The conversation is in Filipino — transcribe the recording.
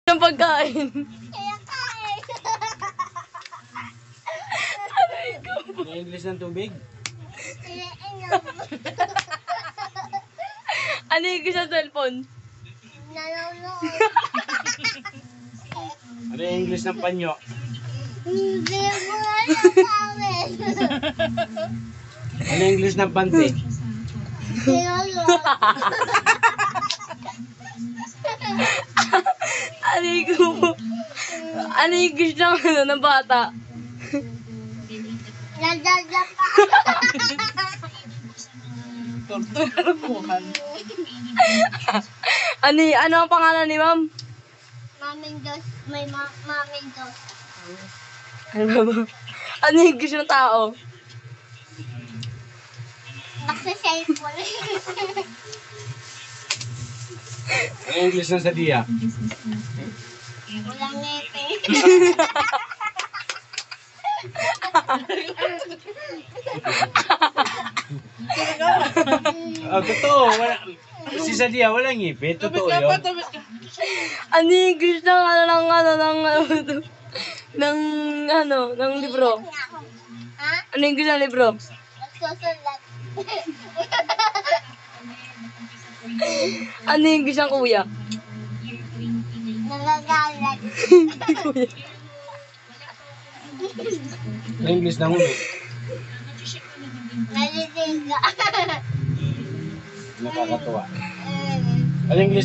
Ng pagkain. Kaya kain. Ano English ng tubig? Ano yung sa cellphone? Nanonood. Ano yung English ng panyo? Hindi mo alam namin. Ano yung English ng panty? Nanonood. Ano yung gusto ng bata? Nadadapa. Ano ang pangalan ni ma'am? Maming Diyos. May maming Diyos. Ano ba ba? Ano yung gusto ng tao? Nagsa-cellphone. Ano yung English ng sadiya? Walang ngipin. Oh, totoo. Wala, si Sadia walang ngipin. Totoo yun. Ano yung gusto ng libro? Ha? Ano yung gusto ng libro? Nagsusulat. Ano yung gusto ng kuya? Nagagalat. Ano yung English ng ulo? Naliliga. Nakakatuwa. Ano yung English